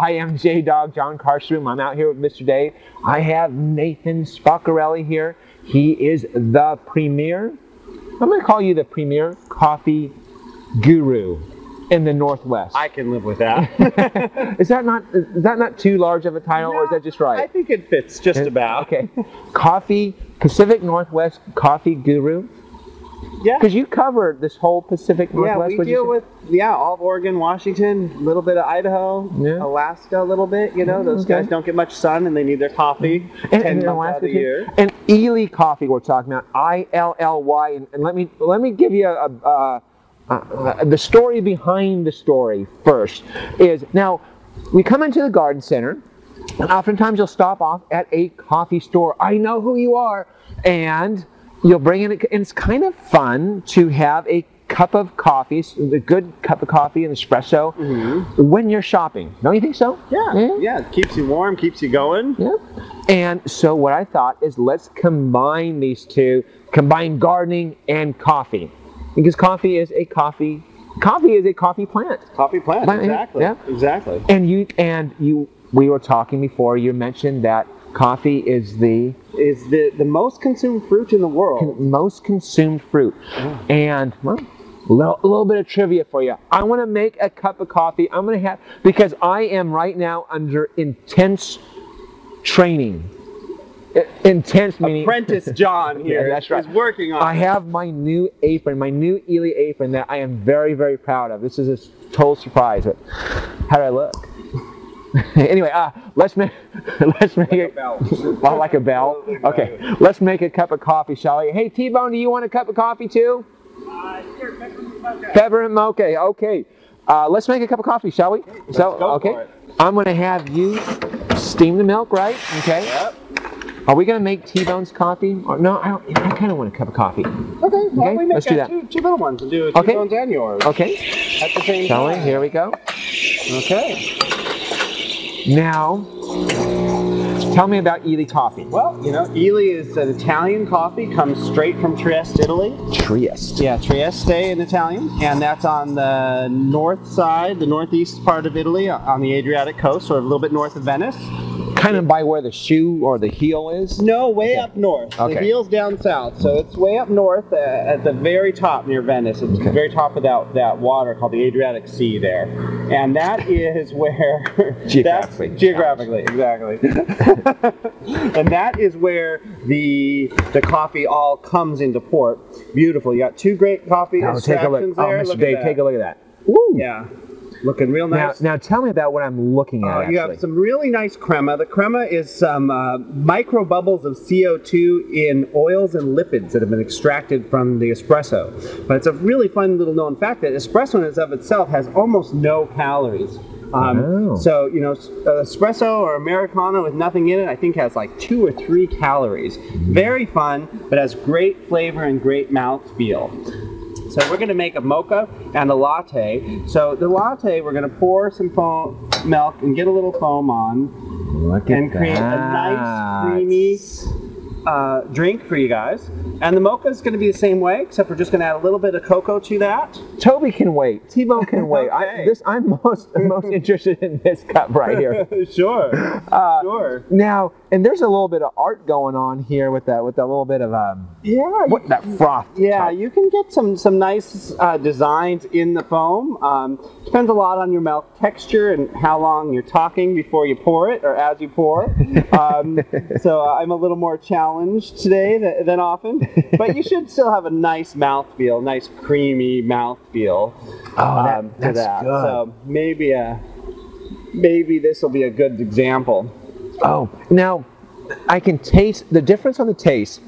I am J-Dog, John Karstrom. I'm out here with Mr. Dave. I have Nathan Spoccarelli here. He is the premier, I'm going to call you the premier coffee guru in the Northwest. I can live with that. Is that not too large of a title, or is that just right? I think it fits just about. Okay. Pacific Northwest coffee guru. Yeah. Because you cover this whole Pacific Northwest. Yeah, we deal with all of Oregon, Washington, a little bit of Idaho, Alaska a little bit. You know, those guys don't get much sun and they need their coffee 10 months out of the year. And illy coffee we're talking about, ILLY. And let me give you the story behind the story first. Is now we come into the garden center, and oftentimes you'll stop off at a coffee store. I know who you are, and you'll bring in, and it's kind of fun to have a cup of coffee, a good cup of coffee, an espresso, when you're shopping. Don't you think so? Yeah. It keeps you warm, keeps you going. Yeah. And so what I thought is, let's combine these two, combine gardening and coffee, because coffee is a coffee plant. Coffee plant, exactly. Yeah. Exactly. And we were talking before. You mentioned that coffee is the most consumed fruit in the world. Most consumed fruit. Oh. And well, a little bit of trivia for you. I want to make a cup of coffee. I'm going to have, because I am right now under intense training. Intense meaning Apprentice John here that's right. is working on I have my new apron, my new illy apron that I am very, very proud of. This is a total surprise. But how do I look? Anyway, let's make it like a bell. Okay, let's make a cup of coffee, shall we? Hey, T-Bone, do you want a cup of coffee too? Sure, peppermint mocha. Okay, let's make a cup of coffee, shall we? Okay, I'm going to have you steam the milk, right? Okay. Yep. Are we going to make T-Bone's coffee? Or no, I kind of want a cup of coffee. Okay, well, we make let's do that. Two little ones and do T-Bone's and yours. Okay. At the same shall time. we? Here we go. Okay. Now, tell me about illy coffee. Well, illy is an Italian coffee, comes straight from Trieste, Italy. Trieste. Yeah, Trieste in Italian, and that's on the north side, the northeast part of Italy, on the Adriatic coast, or a little bit north of Venice. Kind of by where the shoe or the heel is? No, way up north. Okay. The heel's down south, so it's way up north at the very top near Venice. It's the very top of that water called the Adriatic Sea there. And that is where... Geographically, exactly. And that is where the coffee all comes into port. Beautiful. You got two great coffee extractions there. Mr. Dave, take a look at that. Woo. Yeah. Looking real nice. Now tell me about what I'm looking at. You have some really nice crema. The crema is some micro bubbles of CO2 in oils and lipids that have been extracted from the espresso. But it's a really fun little known fact that espresso in and of itself has almost no calories. So, espresso or Americano with nothing in it, I think has like 2 or 3 calories. Very fun, but has great flavor and great mouthfeel. So we're going to make a mocha and a latte. So the latte, we're going to pour some milk and get a little foam on. And create a nice, creamy drink for you guys. And the mocha is going to be the same way, except we're just going to add a little bit of cocoa to that. Toby can wait. T-Bone can wait. Okay. I'm most interested in this cup right here. Sure. Sure. Now, and there's a little bit of art going on here with that little bit of that froth. Yeah, you can get some nice designs in the foam. Depends a lot on your mouth texture and how long you're talking before you pour it or as you pour. So I'm a little more challenged today than often. But you should still have a nice mouthfeel, nice creamy mouthfeel. That's good. So maybe this will be a good example. Oh, now I can taste the difference on the taste.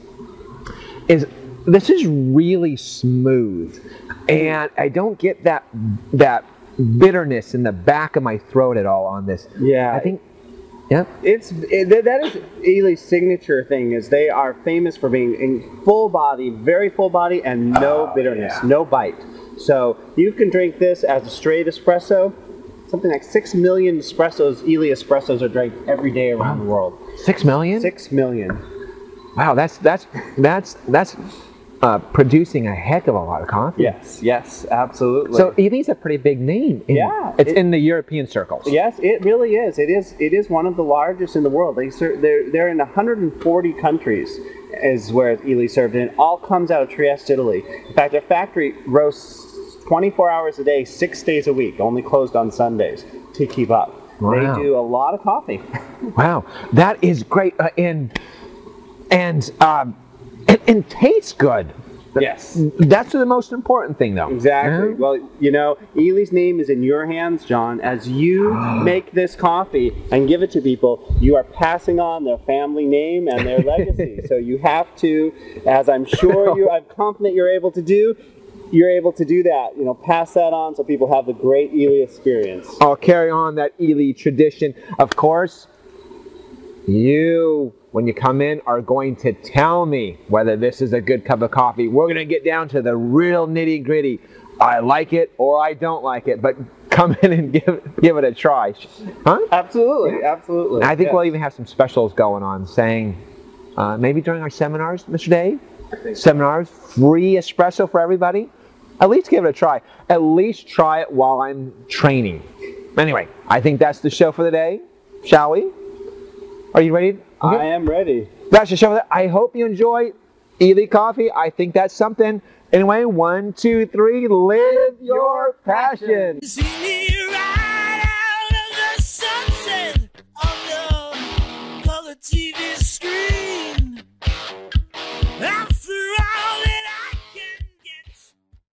This is really smooth, and I don't get that bitterness in the back of my throat at all on this. Yeah, I think. Yeah, that is illy's signature thing. Is they are famous for being in full body, very full body, and no bitterness, no bite. So you can drink this as a straight espresso. Something like 6 million illy espressos are drank every day around the world. 6 million? 6 million. Wow, that's producing a heck of a lot of coffee. Yes, yes, absolutely. So Illy's a pretty big name. It's in the European circles. Yes, it really is. It is one of the largest in the world. They're in 140 countries is where Illy served, and it all comes out of Trieste, Italy. In fact, their factory roasts 24 hours a day, 6 days a week, only closed on Sundays to keep up. Wow. They do a lot of coffee. Wow, that is great, and tastes good. Yes. That's the most important thing, though. Exactly. Yeah. Well, you know, Illy's name is in your hands, John. As you make this coffee and give it to people, you are passing on their family name and their legacy. So you have to, as I'm confident you're able to do, that. You know, pass that on so people have the great Illy experience. I'll carry on that Illy tradition. Of course, you, when you come in, are going to tell me whether this is a good cup of coffee. We're going to get down to the real nitty-gritty. I like it or I don't like it, but come in and give it a try. Huh? Absolutely, absolutely. And I think we'll even have some specials going on, saying maybe during our seminars, Mr. Dave? Seminars, free espresso for everybody. At least give it a try. At least try it while I'm training. Anyway, I think that's the show for the day. Shall we? Are you ready? Okay. I am ready. That's the show for the day. I hope you enjoy Illy coffee. I think that's something. Anyway, 1, 2, 3, live your passion.